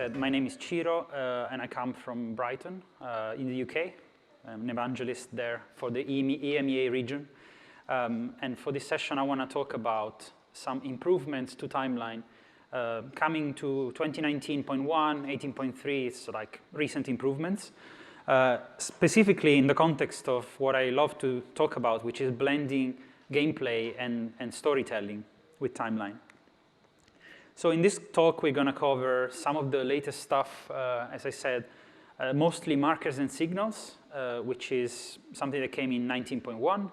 said, my name is Ciro, and I come from Brighton in the UK. I'm an evangelist there for the EMEA region. And for this session, I want to talk about some improvements to timeline. Coming to 2019.1, 18.3, it's like recent improvements. Specifically in the context of what I love to talk about, which is blending gameplay and storytelling with timeline. So in this talk, we're going to cover some of the latest stuff, as I said, mostly markers and signals, which is something that came in 19.1.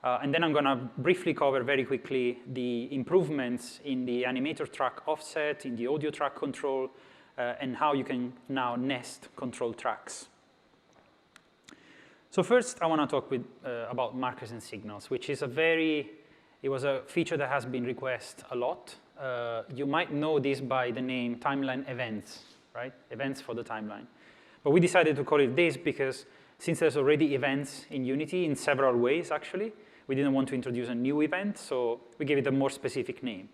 And then I'm going to briefly cover very quickly the improvements in the animator track offset, in the audio track control, and how you can now nest control tracks. So first, I want to talk about markers and signals, which is it was a feature that has been requested a lot. You might know this by the name timeline events, right? Events for the timeline. But we decided to call it this because since there's already events in Unity in several ways, actually, we didn't want to introduce a new event, so we gave it a more specific name.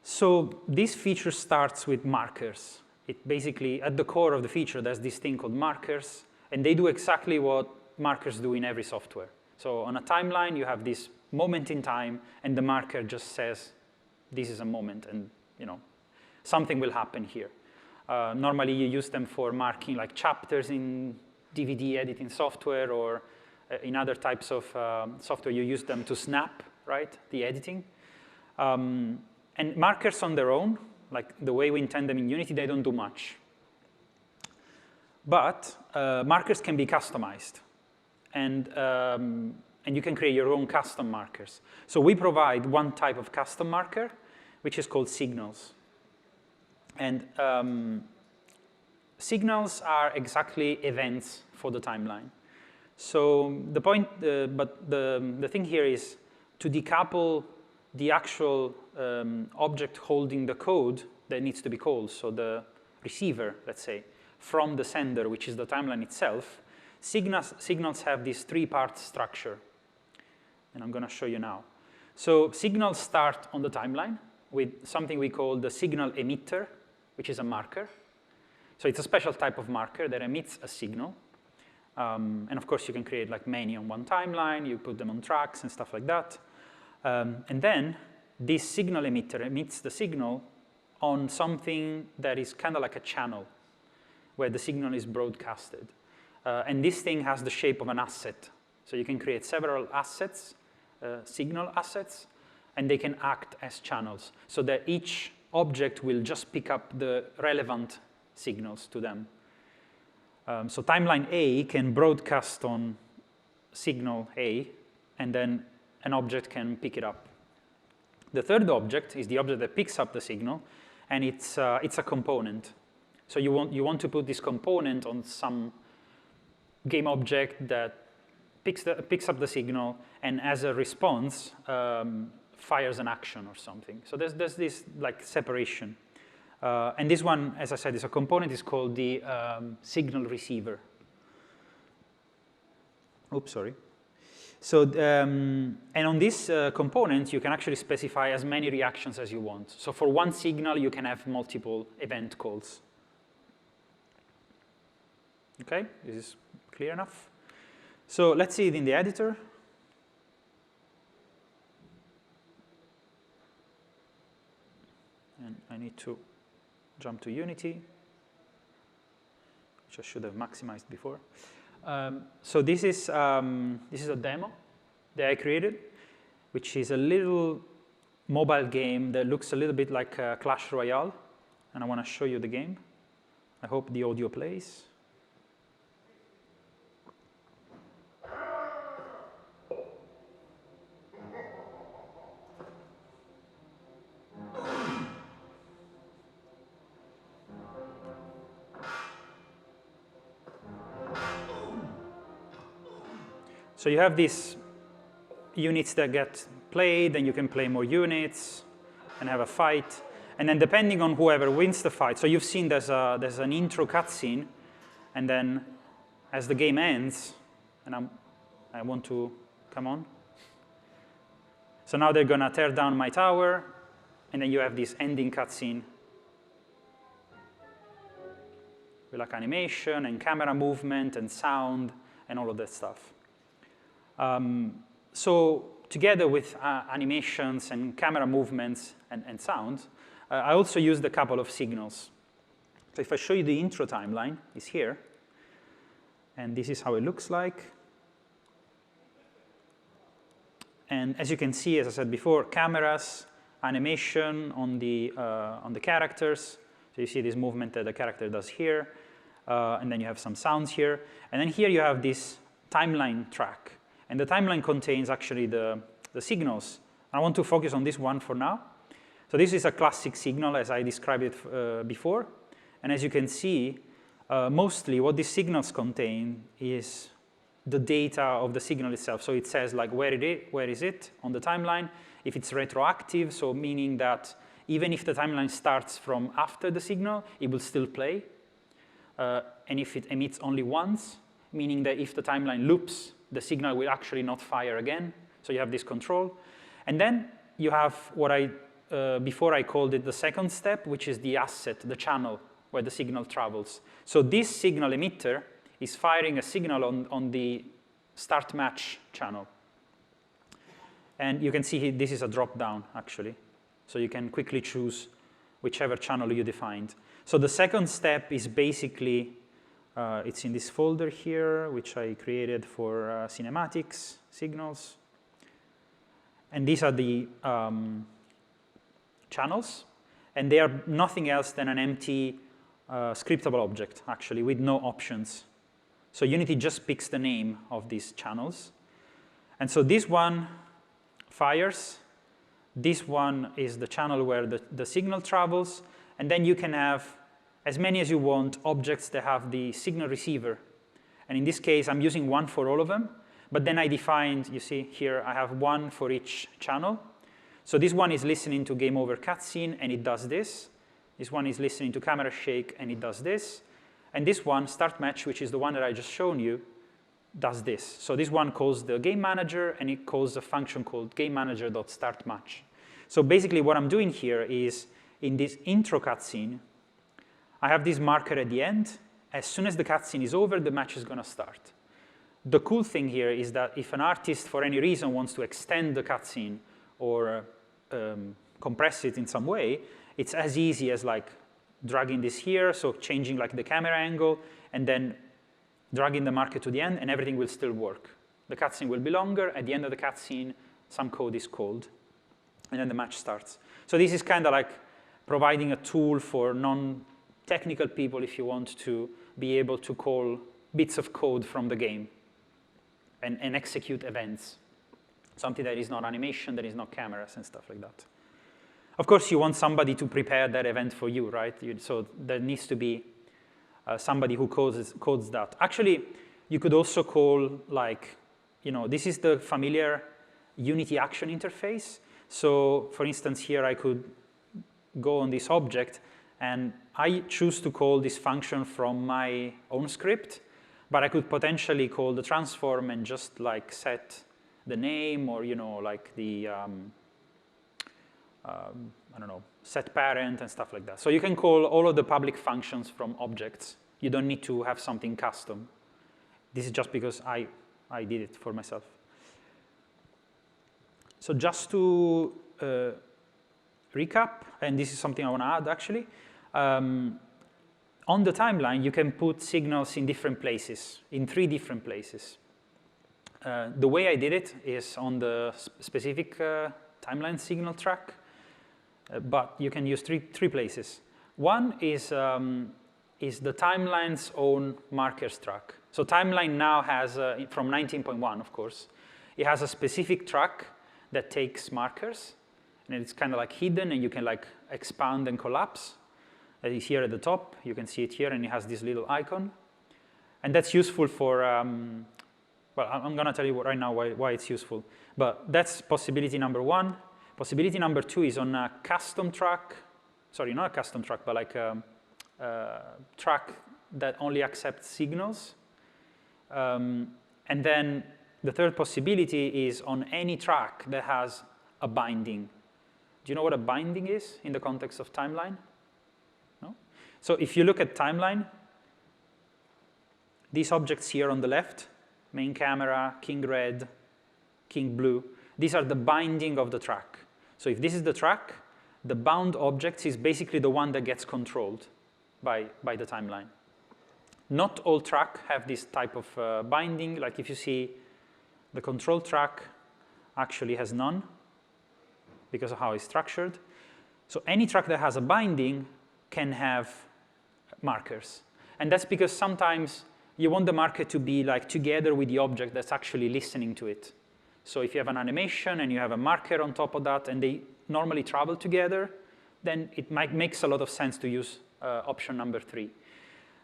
So this feature starts with markers. It basically, at the core of the feature, there's this thing called markers, and they do exactly what markers do in every software. So on a timeline, you have this moment in time, and the marker just says, this is a moment, and something will happen here. Normally, you use them for marking like chapters in DVD editing software, or in other types of software, you use them to snap, right, the editing. And markers on their own, like the way we intend them in Unity, they don't do much. But markers can be customized, and you can create your own custom markers. So we provide one type of custom marker, which is called signals. And signals are exactly events for the timeline. So the point, but the thing here is to decouple the actual object holding the code that needs to be called, so the receiver, let's say, from the sender, which is the timeline itself. Signals have this three-part structure, and I'm going to show you now. So signals start on the timeline with something we call the signal emitter, which is a marker. So it's a special type of marker that emits a signal. And of course, you can create like many on one timeline. You put them on tracks and stuff like that. And then this signal emitter emits the signal on something that is kind of like a channel where the signal is broadcasted. And this thing has the shape of an asset. So you can create several assets, signal assets, and they can act as channels so that each object will just pick up the relevant signals to them. So timeline A can broadcast on signal A, and then an object can pick it up. The third object is the object that picks up the signal, and it's a component. So you want to put this component on some game object that picks up the signal, and as a response, fires an action or something. So there's this like separation. And this one, as I said, is a component. It's called the signal receiver. Oops, sorry. So, and on this component, you can actually specify as many reactions as you want. So for one signal, you can have multiple event calls. OK, this is clear enough? So let's see it in the editor. And I need to jump to Unity, which I should have maximized before. So this is a demo that I created, which is a little mobile game that looks a little bit like Clash Royale. And I want to show you the game. I hope the audio plays. So you have these units that get played, and you can play more units and have a fight. And then depending on whoever wins the fight, so you've seen there's an intro cutscene, and then as the game ends, and I want to come on. So now they're going to tear down my tower, and then you have this ending cutscene. like animation and camera movement and sound and all of that stuff. So together with animations and camera movements and sound, I also used a couple of signals. So if I show you the intro timeline, it's here. And this is how it looks like. And as you can see, as I said before, cameras, animation on the characters. So you see this movement that the character does here. And then you have some sounds here. And then here you have this timeline track. And the timeline contains actually the signals. I want to focus on this one for now. So this is a classic signal as I described it before. And as you can see, mostly what these signals contain is the data of the signal itself. So it says like where is it on the timeline. If it's retroactive, so meaning that even if the timeline starts from after the signal, it will still play. And if it emits only once, meaning that if the timeline loops, the signal will actually not fire again. So you have this control. And then you have what before I called it the second step, which is the asset, the channel where the signal travels. So this signal emitter is firing a signal on the start match channel. And you can see this is a drop down, actually. So you can quickly choose whichever channel you defined. So the second step is basically, it's in this folder here, which I created for cinematics, signals. And these are the channels. And they are nothing else than an empty scriptable object, actually, with no options. So Unity just picks the name of these channels. And so this one fires. This one is the channel where the signal travels. And then you can have as many as you want objects that have the signal receiver. And in this case, I'm using one for all of them. But then I defined, you see here, I have one for each channel. So this one is listening to game over cutscene, and it does this. This one is listening to camera shake, and it does this. And this one, start match, which is the one that I just shown you, does this. So this one calls the game manager, and it calls a function called gamemanager.startMatch. So basically what I'm doing here is, in this intro cutscene, I have this marker at the end. As soon as the cutscene is over, the match is going to start. The cool thing here is that if an artist, for any reason, wants to extend the cutscene or compress it in some way, it's as easy as like dragging this here, so changing like the camera angle, and then dragging the marker to the end, and everything will still work. The cutscene will be longer. At the end of the cutscene, some code is called, and then the match starts. So this is kind of like providing a tool for non-technical people if you want to be able to call bits of code from the game and execute events. Something that is not animation, that is not cameras and stuff like that. Of course, you want somebody to prepare that event for you, right? So there needs to be somebody who codes that. Actually, you could also call, like, this is the familiar Unity action interface. So for instance, here I could go on this object, and I choose to call this function from my own script, but I could potentially call the transform and just like set the name, or like the I don't know, set parent and stuff like that. So you can call all of the public functions from objects. You don't need to have something custom. This is just because I did it for myself. So just to recap, and this is something I want to add actually, on the timeline you can put signals in different places, in 3 different places. The way I did it is on the specific timeline signal track, but you can use three places. One is the timeline's own markers track. So timeline now has, from 19.1 of course, it has a specific track that takes markers, and it's kind of like hidden, and you can like expand and collapse. That is here at the top. You can see it here, and it has this little icon. And that's useful for, well, I'm going to tell you right now why it's useful. But that's possibility number 1. Possibility number 2 is on a custom track. Sorry, not a custom track, but like a track that only accepts signals. And then the third possibility is on any track that has a binding. Do you know what a binding is in the context of timeline? No? So if you look at timeline, These objects here on the left, main camera, king red, king blue, these are the binding of the track. So if this is the track, the bound object is basically the one that gets controlled by the timeline. Not all track have this type of binding. Like if you see the control track actually has none because of how it's structured. So any track that has a binding can have markers. And that's because sometimes you want the marker to be like together with the object that's actually listening to it. So if you have an animation and you have a marker on top of that and they normally travel together, then it makes a lot of sense to use option number 3.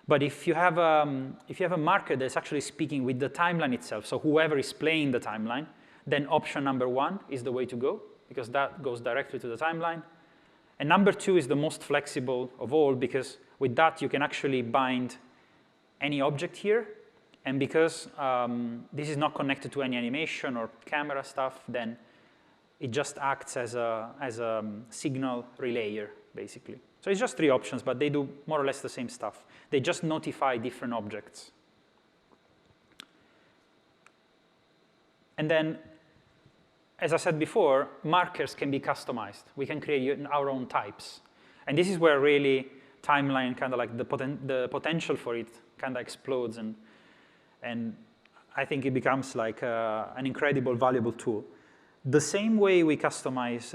But if you have a marker that's actually speaking with the timeline itself, so whoever is playing the timeline, then option number 1 is the way to go, because that goes directly to the timeline. And number 2 is the most flexible of all, because with that you can actually bind any object here. And because this is not connected to any animation or camera stuff, then it just acts as a signal relayer, basically. So it's just 3 options, but they do more or less the same stuff. They just notify different objects. And then, as I said before, markers can be customized. We can create our own types. And this is where really timeline kind of like the potential for it kind of explodes. And I think it becomes like an incredible, valuable tool. The same way we customize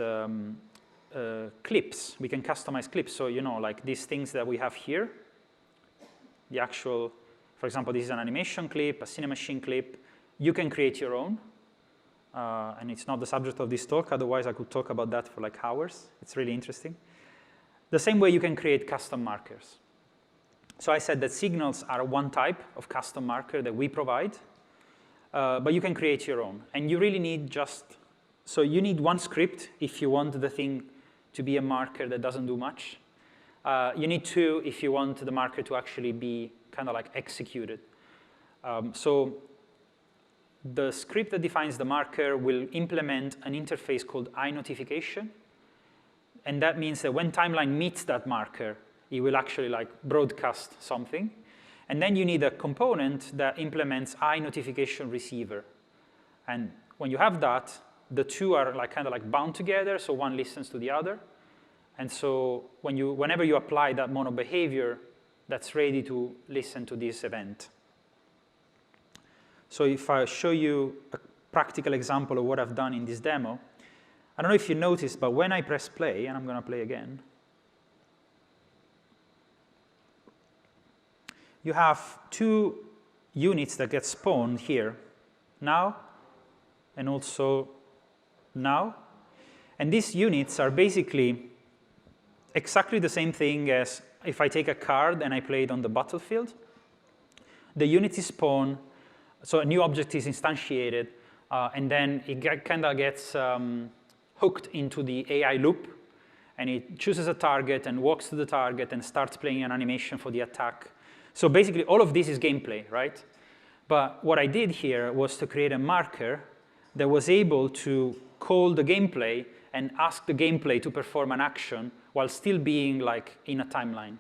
clips, we can customize clips. So, you know, like these things that we have here, the actual, for example, this is an animation clip, a Cinemachine clip. You can create your own. And it's not the subject of this talk. Otherwise, I could talk about that for like hours. It's really interesting. The same way you can create custom markers. So I said that signals are one type of custom marker that we provide. But you can create your own. And you really need so you need one script if you want the thing to be a marker that doesn't do much. You need 2 if you want the marker to actually be kind of like executed. So the script that defines the marker will implement an interface called iNotification. And that means that when timeline meets that marker, it will actually like broadcast something. And then you need a component that implements iNotification receiver. And when you have that, the 2 are like kind of like bound together, so one listens to the other. And so whenever you apply that mono behavior, that's ready to listen to this event. So if I show you a practical example of what I've done in this demo, I don't know if you noticed, but when I press play, and I'm going to play again, you have 2 units that get spawned here, now, and also now. And these units are basically exactly the same thing as if I take a card and I play it on the battlefield. The unit is spawned, so a new object is instantiated, and then it kind of gets hooked into the AI loop, and it chooses a target and walks to the target and starts playing an animation for the attack. So basically, all of this is gameplay, right? But what I did here was to create a marker that was able to call the gameplay and ask the gameplay to perform an action while still being like in a timeline.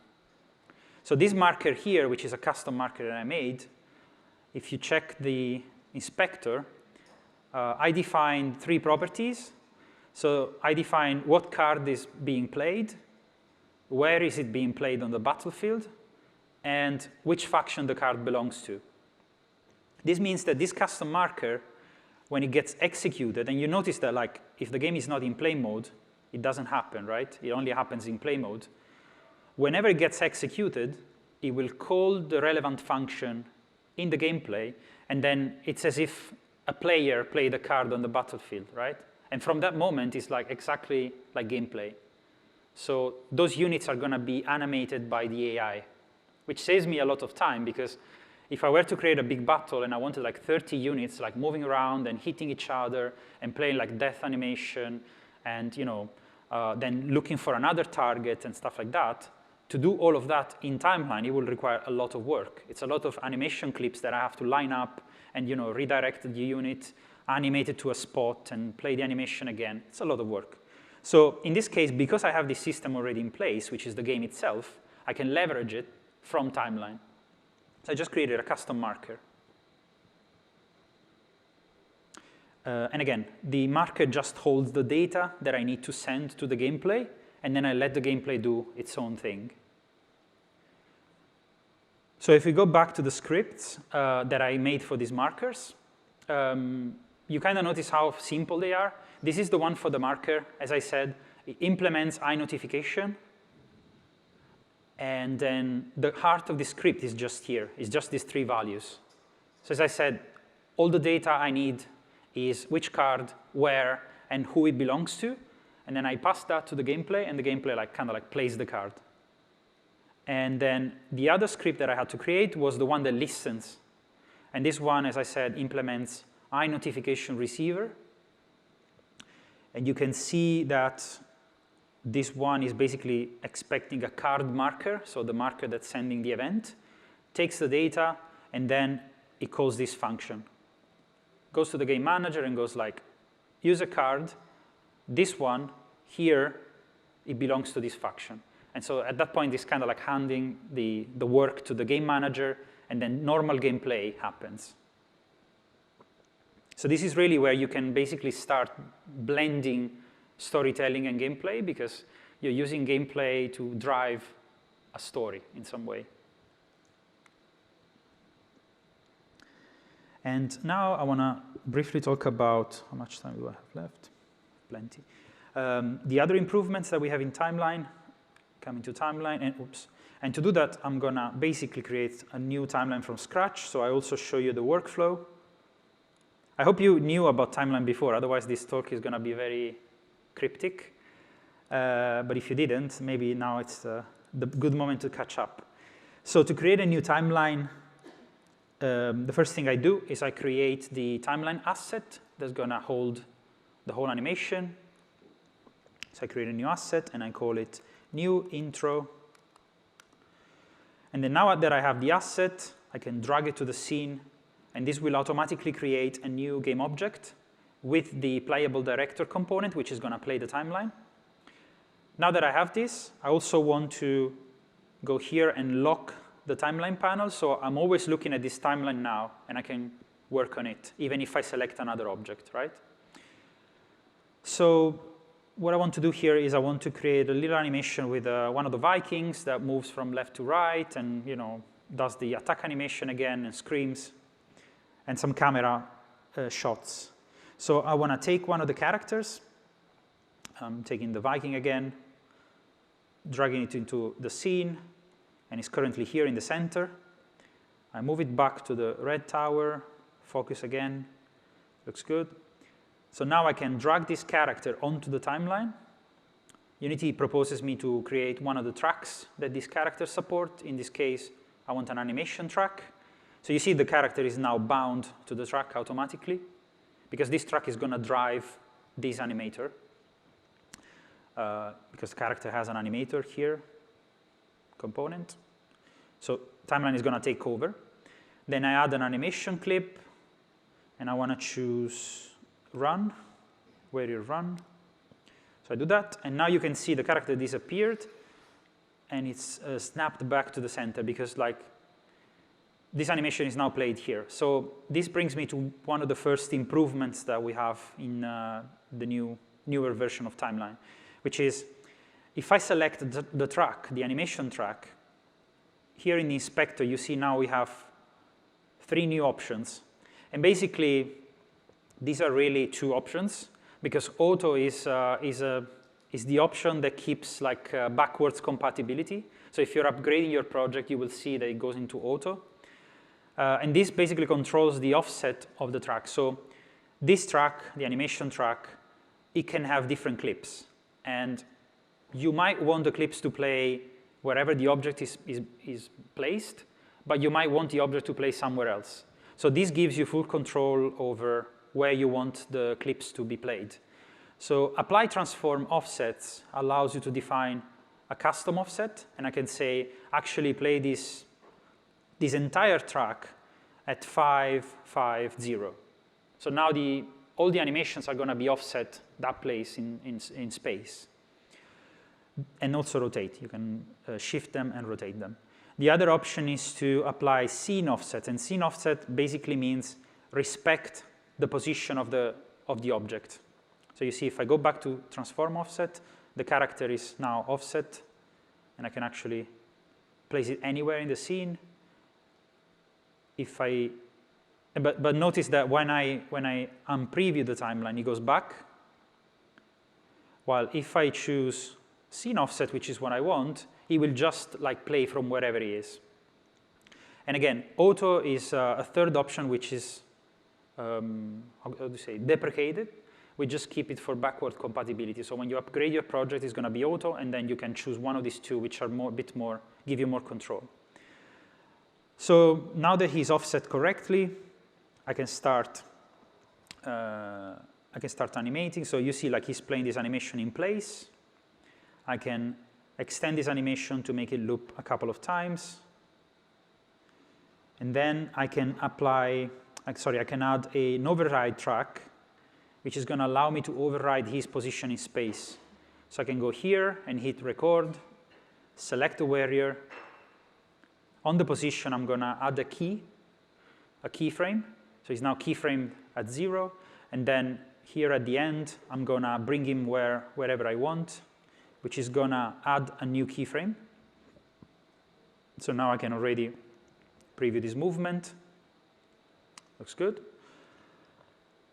So this marker here, which is a custom marker that I made, if you check the inspector, I defined 3 properties. So I define what card is being played, where is it being played on the battlefield, and which faction the card belongs to. This means that this custom marker, when it gets executed, and you notice that like if the game is not in play mode, it doesn't happen, right? It only happens in play mode. Whenever it gets executed, it will call the relevant function in the gameplay, and then it's as if a player played a card on the battlefield, right? And from that moment, it's like exactly like gameplay. So those units are going to be animated by the AI, which saves me a lot of time, because if I were to create a big battle and I wanted like 30 units like moving around and hitting each other and playing like death animation and then looking for another target and stuff like that, to do all of that in timeline, it will require a lot of work. It's a lot of animation clips that I have to line up and redirect the unit, animate it to a spot, and play the animation again. It's a lot of work. So in this case, because I have this system already in place, which is the game itself, I can leverage it from timeline. So I just created a custom marker. And again, the marker just holds the data that I need to send to the gameplay, and then I let the gameplay do its own thing. So if we go back to the scripts that I made for these markers, you kind of notice how simple they are. This is the one for the marker. As I said, it implements iNotification. And then the heart of the script is just here. It's just these 3 values. So as I said, all the data I need is which card, where, and who it belongs to. And then I pass that to the gameplay, and the gameplay kind of plays the card. And then the other script that I had to create was the one that listens. And this one, as I said, implements iNotification receiver. And you can see that this one is basically expecting a card marker, so the marker that's sending the event, takes the data, and then it calls this function. Goes to the game manager and goes like, use a card. This one here, it belongs to this function. And so at that point, it's kind of like handing the work to the game manager, and then normal gameplay happens. So this is really where you can basically start blending storytelling and gameplay, because you're using gameplay to drive a story in some way. And now I want to briefly talk about, how much time do I have left? Plenty. The other improvements that we have in timeline, coming to timeline, and to do that, I'm going to basically create a new timeline from scratch. So I also show you the workflow. I hope you knew about timeline before, otherwise this talk is going to be very cryptic. But if you didn't, maybe now it's the good moment to catch up. So to create a new timeline, the first thing I do is I create the timeline asset that's going to hold the whole animation. So I create a new asset, and I call it new intro. And then now that I have the asset, I can drag it to the scene, and this will automatically create a new game object with the playable director component, which is going to play the timeline. Now that I have this, I also want to go here and lock the timeline panel, so I'm always looking at this timeline now, and I can work on it, even if I select another object, right? So what I want to do here is I want to create a little animation with one of the Vikings that moves from left to right and, does the attack animation again and screams, and some camera shots. So I want to take one of the characters. I'm taking the Viking again, dragging it into the scene, and it's currently here in the center. I move it back to the red tower, focus again, looks good. So now I can drag this character onto the timeline. Unity proposes me to create one of the tracks that these characters support. In this case, I want an animation track. So you see the character is now bound to the track automatically, because this track is going to drive this animator, because the character has an animator here component. So timeline is going to take over. Then I add an animation clip, and I want to choose run, where you run. So I do that, and now you can see the character disappeared, and it's snapped back to the center, because this animation is now played here. So this brings me to one of the first improvements that we have in the newer version of timeline, which is if I select the track, the animation track, here in the inspector, you see now we have 3 new options. And basically, these are really 2 options, because auto is the option that keeps backwards compatibility. So if you're upgrading your project, you will see that it goes into auto. And this basically controls the offset of the track. So this track, the animation track, it can have different clips. And you might want the clips to play wherever the object is placed, but you might want the object to play somewhere else. So this gives you full control over where you want the clips to be played. So apply transform offsets allows you to define a custom offset, and I can say, actually play this entire track at 5, 5, 0. So now all the animations are going to be offset that place in space. And also rotate. You can shift them and rotate them. The other option is to apply scene offset, and scene offset basically means respect the position of the object. So you see, if I go back to transform offset, the character is now offset, and I can actually place it anywhere in the scene. But notice that when I unpreview the timeline, it goes back. While if I choose scene offset, which is what I want, it will just like play from wherever it is. And again, auto is a third option, which is how do you say, deprecated. We just keep it for backward compatibility. So when you upgrade your project, it's going to be auto, and then you can choose one of these two, which are give you more control. So now that he's offset correctly, I can start animating. So you see, like, he's playing this animation in place. I can extend this animation to make it loop a couple of times. And then I can add an override track, which is going to allow me to override his position in space. So I can go here and hit record, select the warrior. On the position, I'm going to add a keyframe. So he's now keyframed at 0. And then here at the end, I'm going to bring him wherever I want, which is going to add a new keyframe. So now I can already preview this movement. Looks good.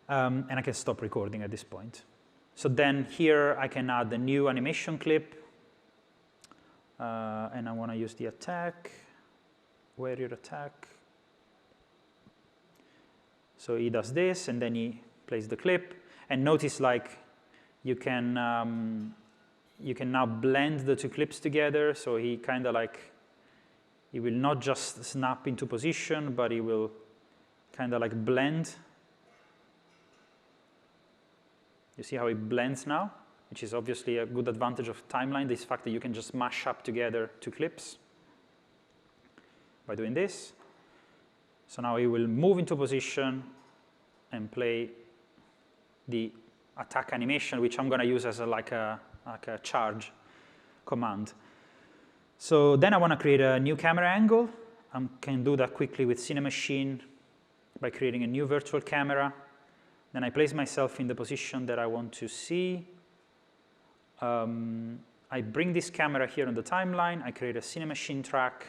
And I can stop recording at this point. So then here I can add a new animation clip. And I want to use the attack, warrior attack. So he does this, and then he plays the clip. And notice, like, you can now blend the two clips together. So he kind of like, he will not just snap into position, but he will kind of like blend. You see how it blends now, which is obviously a good advantage of timeline, this fact that you can just mash up together two clips by doing this. So now he will move into position and play the attack animation, which I'm going to use as a charge command. So then I want to create a new camera angle. I can do that quickly with Cinemachine by creating a new virtual camera. Then I place myself in the position that I want to see. I bring this camera here on the timeline. I create a Cinemachine track,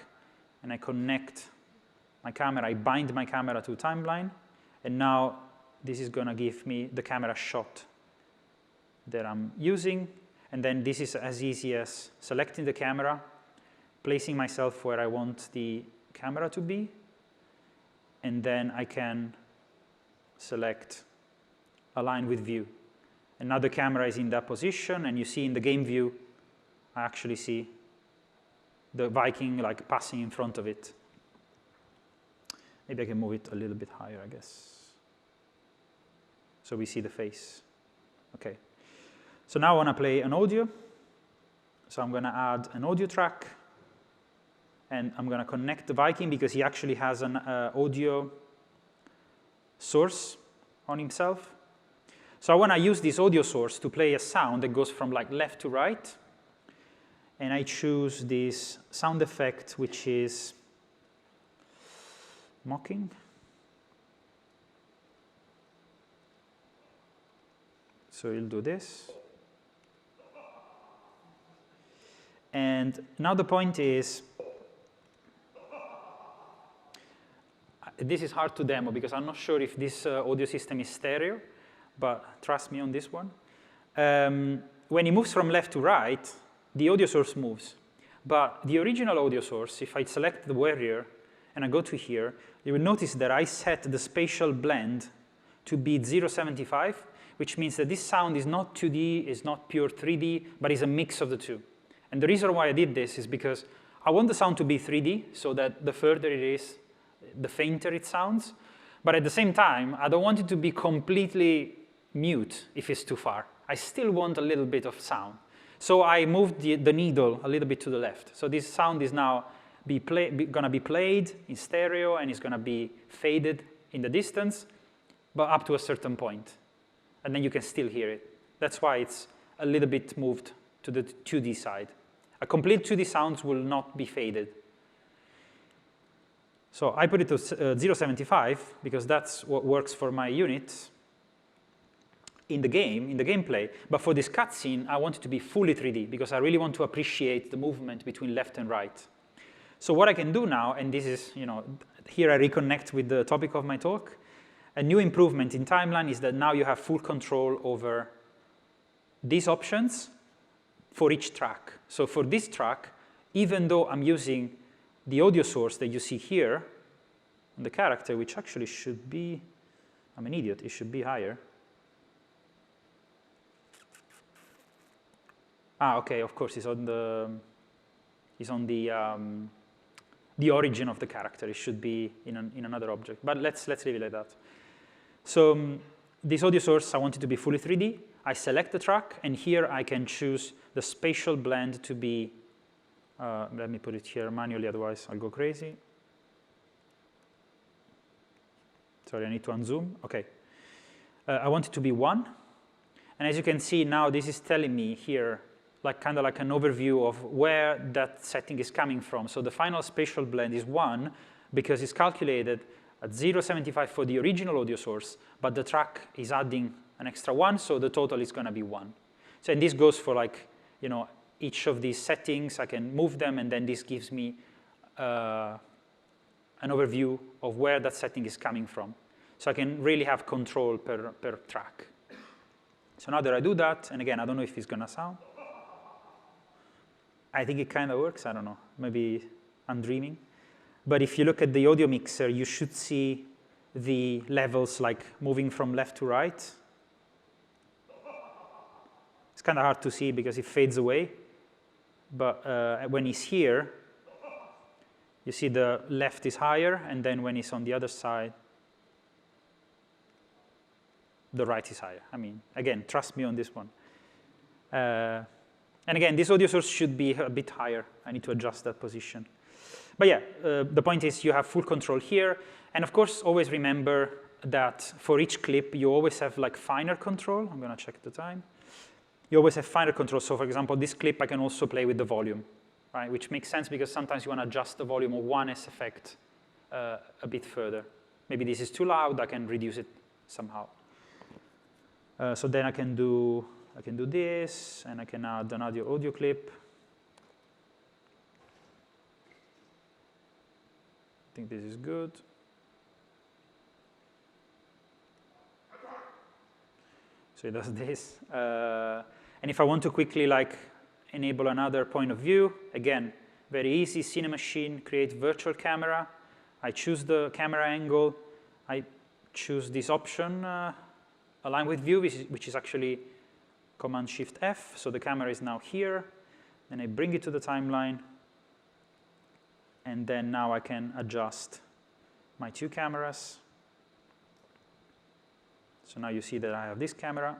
and I connect my camera. I bind my camera to timeline. And now this is going to give me the camera shot that I'm using. And then this is as easy as selecting the camera, placing myself where I want the camera to be, and then I can select Align with View. And now the camera is in that position, and you see in the game view, I actually see the Viking like passing in front of it. Maybe I can move it a little bit higher, I guess. So we see the face. Okay. So now I want to play an audio. So I'm going to add an audio track, and I'm going to connect the Viking because he actually has an audio source on himself. So I want to use this audio source to play a sound that goes from like left to right. And I choose this sound effect, which is mocking. So you'll do this. And now the point is, this is hard to demo because I'm not sure if this audio system is stereo, but trust me on this one. When it moves from left to right, the audio source moves. But the original audio source, if I select the warrior and I go to here, you will notice that I set the spatial blend to be 0.75, which means that this sound is not 2D, is not pure 3D, but is a mix of the two. And the reason why I did this is because I want the sound to be 3D, so that the further it is, the fainter it sounds. But at the same time, I don't want it to be completely mute if it's too far. I still want a little bit of sound. So I moved the needle a little bit to the left. So this sound is now going to be played in stereo, and it's going to be faded in the distance, but up to a certain point. And then you can still hear it. That's why it's a little bit moved to the 2D side. A complete 2D sound will not be faded. So I put it to 0.75 because that's what works for my units in the game, in the gameplay. But for this cutscene, I want it to be fully 3D because I really want to appreciate the movement between left and right. So what I can do now, and this is, here I reconnect with the topic of my talk, a new improvement in timeline is that now you have full control over these options for each track. So for this track, even though I'm using the audio source that you see here on the character, which actually should be, I'm an idiot, it should be higher. Okay, of course, it's on the origin of the character. It should be in another object, but let's leave it like that. So this audio source, I want it to be fully 3D. I select the track, and here I can choose the spatial blend to be, let me put it here manually, otherwise I'll go crazy. Sorry, I need to unzoom. Okay. I want it to be 1. And as you can see now, this is telling me here, kind of like an overview of where that setting is coming from. So the final spatial blend is 1 because it's calculated at 0.75 for the original audio source, but the track is adding an extra 1, so the total is going to be 1. So and this goes for each of these settings. I can move them, and then this gives me an overview of where that setting is coming from. So I can really have control per track. So now that I do that, and again, I don't know if it's going to sound. I think it kind of works. I don't know. Maybe I'm dreaming. But if you look at the audio mixer, you should see the levels moving from left to right. It's kind of hard to see because it fades away. But when it's here, you see the left is higher, and then when it's on the other side, the right is higher. I mean, again, trust me on this one. And again, this audio source should be a bit higher. I need to adjust that position. But yeah, the point is you have full control here. And of course, always remember that for each clip, you always have finer control. I'm going to check the time. You always have finer control. So for example, this clip, I can also play with the volume, right? Which makes sense because sometimes you want to adjust the volume of one S effect a bit further. Maybe this is too loud. I can reduce it somehow. So then I can do this, and I can add an audio clip. I think this is good. So it does this. And if I want to quickly enable another point of view, again, very easy, Cinemachine, create virtual camera. I choose the camera angle. I choose this option, align with view, which is actually Command-Shift-F. So the camera is now here. Then I bring it to the timeline. And then now I can adjust my two cameras. So now you see that I have this camera.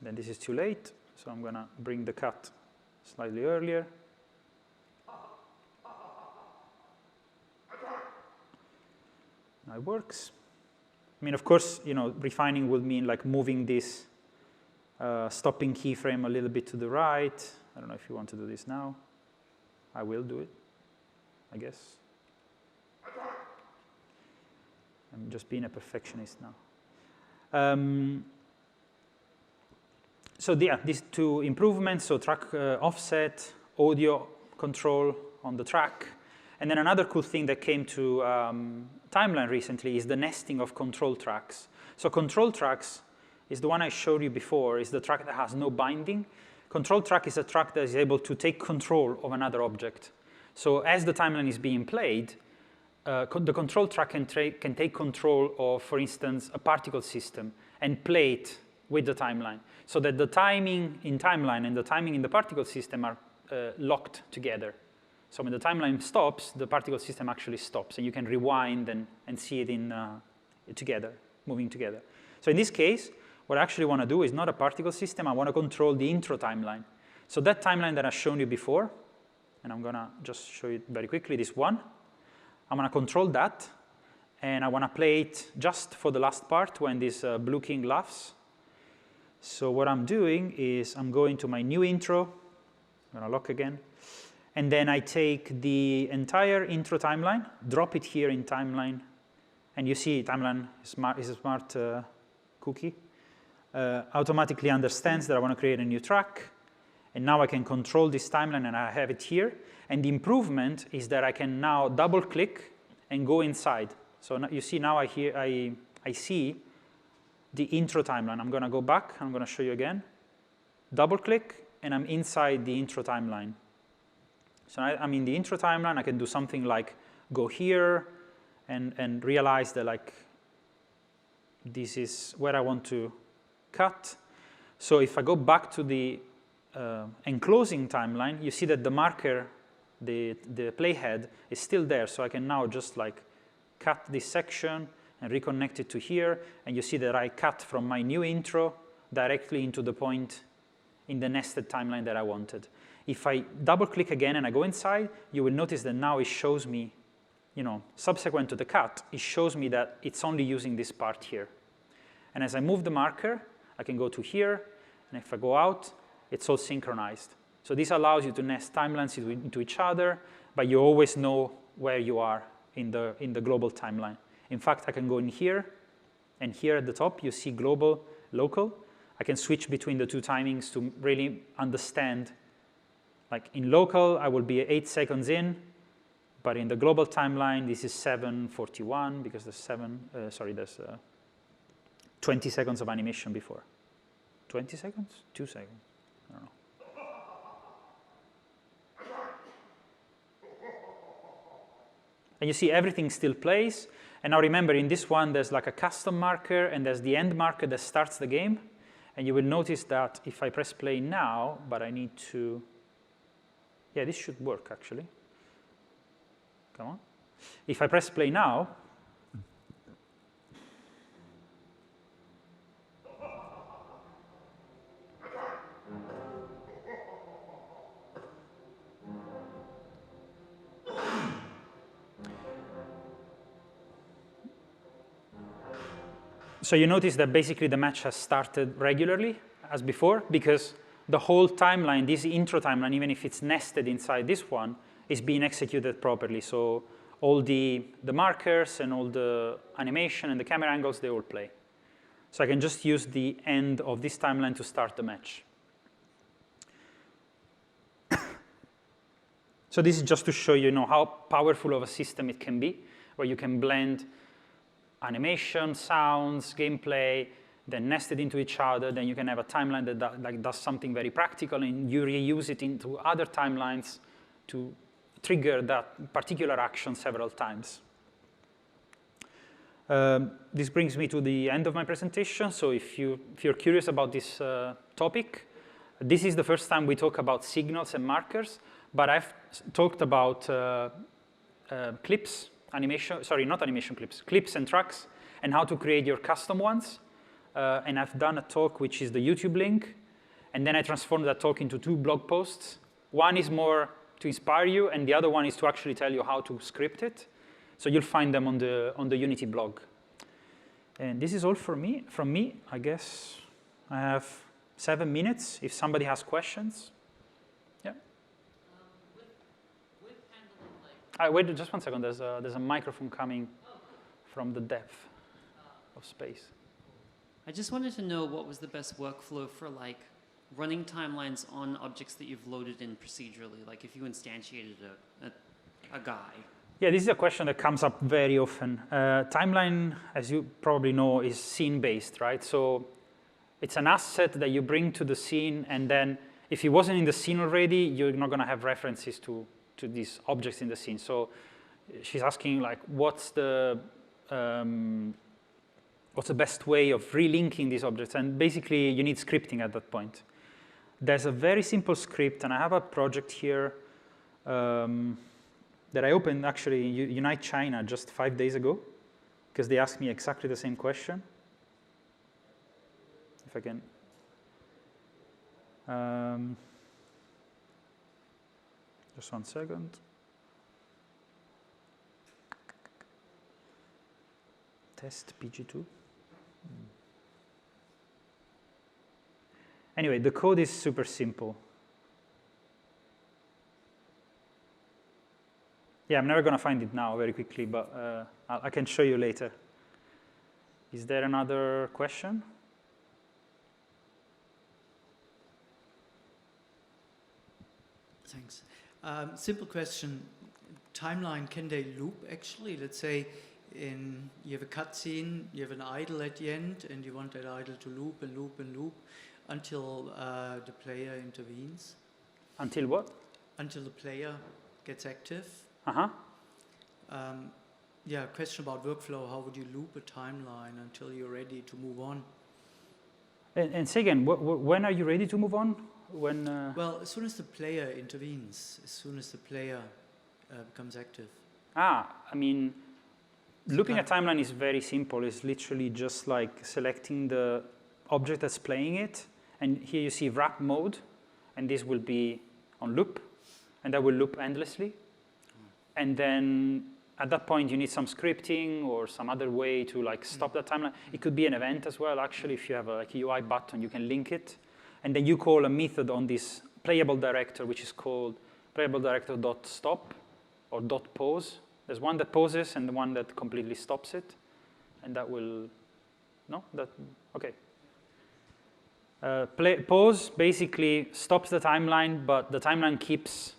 Then this is too late, so I'm going to bring the cut slightly earlier. Now it works. I mean, of course, refining would mean moving this stopping keyframe a little bit to the right. I don't know if you want to do this now. I will do it, I guess. I'm just being a perfectionist now. So yeah, these two improvements, so track offset, audio control on the track. And then another cool thing that came to Timeline recently is the nesting of control tracks. So control tracks is the one I showed you before, is the track that has no binding. Control track is a track that is able to take control of another object. So as the timeline is being played, the control track can take control of, for instance, a particle system and play it with the timeline, so that the timing in timeline and the timing in the particle system are locked together. So when the timeline stops, the particle system actually stops, and you can rewind and see it together, moving together. So in this case, what I actually want to do is not a particle system. I want to control the intro timeline. So that timeline that I've shown you before, and I'm going to just show you very quickly, this one. I'm going to control that, and I want to play it just for the last part when this blue king laughs. So what I'm doing is I'm going to my new intro. I'm going to lock again. And then I take the entire intro timeline, drop it here in timeline, and you see timeline is a smart cookie. Automatically understands that I want to create a new track, and now I can control this timeline and I have it here. And the improvement is that I can now double click and go inside. So now, you see now I see the intro timeline. I'm going to go back, I'm going to show you again. Double click, and I'm inside the intro timeline. So I'm in the intro timeline. I can do something like go here and realize that like this is where I want to cut. So if I go back to the enclosing timeline, you see that the marker, the playhead, is still there. So I can now just like cut this section and reconnect it to here. And you see that I cut from my new intro directly into the point in the nested timeline that I wanted. If I double click again and I go inside, you will notice that now it shows me, subsequent to the cut, it shows me that it's only using this part here. And as I move the marker, I can go to here, and if I go out, it's all synchronized. So this allows you to nest timelines into each other, but you always know where you are in the global timeline. In fact, I can go in here, and here at the top, you see global, local. I can switch between the two timings to really understand. Like in local, I will be 8 seconds in, but in the global timeline, this is 7:41 because there's 20 seconds of animation before. 20 seconds? 2 seconds? I don't know. And you see everything still plays. And now remember, in this one, there's like a custom marker, and there's the end marker that starts the game. And you will notice that if I press play now, but I need to, yeah, this should work actually. Come on. If I press play now, so you notice that basically the match has started regularly as before, because the whole timeline, this intro timeline, even if it's nested inside this one, is being executed properly. So all the markers and all the animation and the camera angles, they all play. So I can just use the end of this timeline to start the match. So this is just to show you, how powerful of a system it can be, where you can blend animation, sounds, gameplay, then nest it into each other. Then you can have a timeline that does something very practical, and you reuse it into other timelines to trigger that particular action several times. This brings me to the end of my presentation. So if you're curious about this topic, this is the first time we talk about signals and markers, but I've talked about clips, clips and tracks, and how to create your custom ones. And I've done a talk, which is the YouTube link, and then I transformed that talk into 2 blog posts. One is more to inspire you, and the other one is to actually tell you how to script it. So you'll find them on the Unity blog. And this is all from me. I guess I have 7 minutes if somebody has questions. Yeah. With handling like... wait just 1 second. There's a microphone coming from the depth of space. I just wanted to know what was the best workflow for like running timelines on objects that you've loaded in procedurally, like if you instantiated a guy. Yeah, this is a question that comes up very often. Timeline, as you probably know, is scene-based, right? So it's an asset that you bring to the scene, and then if it wasn't in the scene already, you're not going to have references to these objects in the scene. So she's asking, like, what's the best way of relinking these objects? And basically, you need scripting at that point. There's a very simple script, and I have a project here that I opened actually in Unite China just 5 days ago, because they asked me exactly the same question. If I can. Just 1 second. Test PG2. Anyway, the code is super simple. Yeah, I'm never going to find it now very quickly, but I can show you later. Is there another question? Thanks. Simple question. Timeline, can they loop actually? Let's say you have a cutscene, you have an idle at the end, and you want that idle to loop and loop and loop until the player intervenes. Until what? Until the player gets active. Uh-huh. Yeah, question about workflow. How would you loop a timeline until you're ready to move on? And say again, when are you ready to move on? When? Well, as soon as the player intervenes, as soon as the player becomes active. I mean, looping a timeline is very simple. It's literally just like selecting the object that's playing it. And here you see wrap mode, and this will be on loop, and that will loop endlessly. And then at that point, you need some scripting or some other way to like stop that timeline. It could be an event as well. Actually, if you have a UI button, you can link it. And then you call a method on this playable director, which is called playable director.stop or .pause. There's one that pauses and the one that completely stops it. And that will, no? Okay. Pause basically stops the timeline, but the timeline keeps,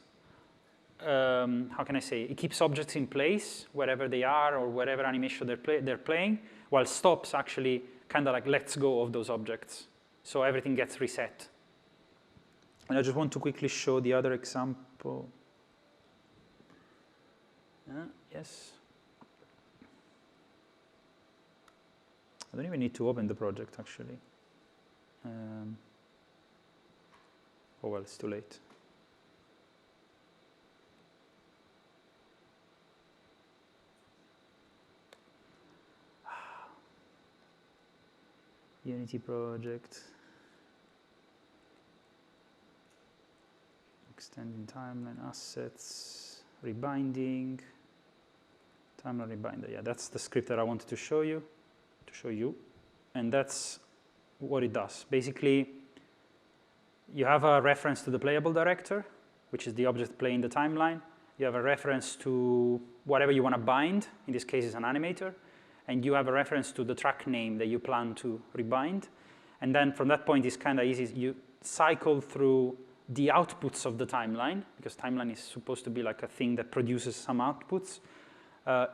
how can I say, it keeps objects in place wherever they are or wherever animation they're playing, while stops actually kind of like lets go of those objects. So everything gets reset. And I just want to quickly show the other example. Yes. I don't even need to open the project, actually. Oh, well, it's too late. Unity project. Extending timeline assets, rebinding, timeline rebinder. Yeah, that's the script that I wanted to show you. And that's what it does. Basically, you have a reference to the playable director, which is the object playing the timeline. You have a reference to whatever you want to bind. In this case, it's an animator. And you have a reference to the track name that you plan to rebind. And then from that point, it's kind of easy. You cycle through the outputs of the timeline, because timeline is supposed to be like a thing that produces some outputs,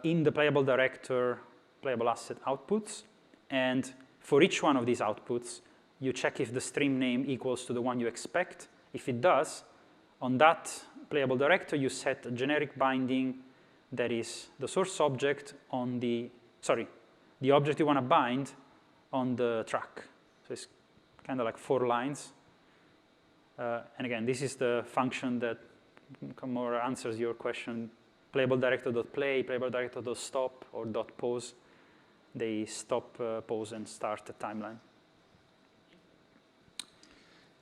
in the playable director, playable asset outputs. And for each one of these outputs, you check if the stream name equals to the one you expect. If it does, on that playable director, you set a generic binding that is the source object on the object you want to bind on the track. So it's kind of like 4 lines. And again, this is the function that more answers your question. Playable director.play, playable director.stop, or .pause. They stop, pause, and start the timeline.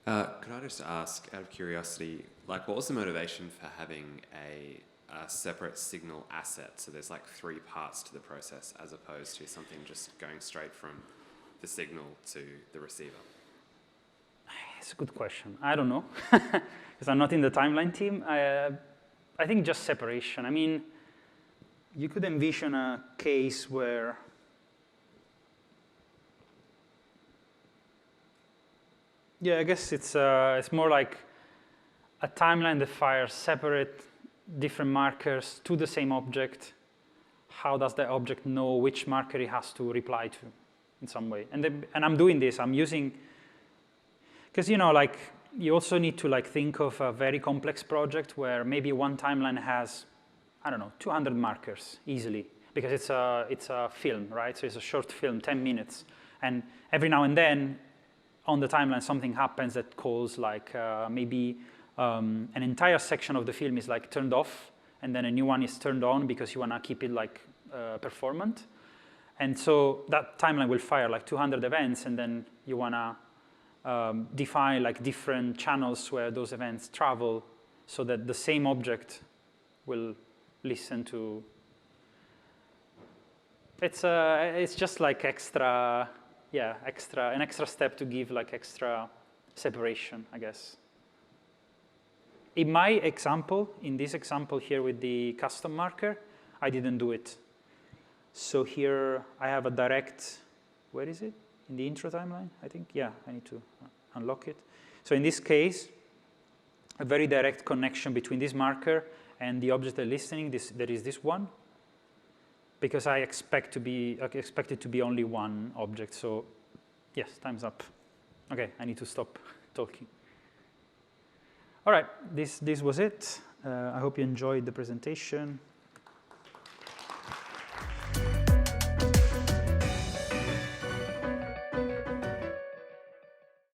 Could I just ask, out of curiosity, like what was the motivation for having a separate signal asset? So there's like 3 parts to the process as opposed to something just going straight from the signal to the receiver. It's a good question. I don't know, because I'm not in the timeline team. I think just separation. I mean, you could envision a case where I guess it's more like a timeline that fires separate different markers to the same object. How does that object know which marker it has to reply to in some way? And I'm doing this. I'm using, because like you also need to like think of a very complex project where maybe one timeline has, I don't know, 200 markers easily, because it's a film, right? So it's a short film, 10 minutes, and every now and then on the timeline something happens that calls like maybe an entire section of the film is like turned off, and then a new one is turned on because you want to keep it like performant. And so that timeline will fire like 200 events, and then you want to define like different channels where those events travel so that the same object will listen to. It's just like an extra step to give like extra separation, I guess. in my example, in this example here with the custom marker, I didn't do it. So here I have a direct, where is it? In the intro timeline, I think? Yeah, I need to unlock it. So in this case, a very direct connection between this marker and the object I'm listening. There is this one, because I expect it to be only one object. So yes, time's up. Okay, I need to stop talking. All right, this was it. I hope you enjoyed the presentation.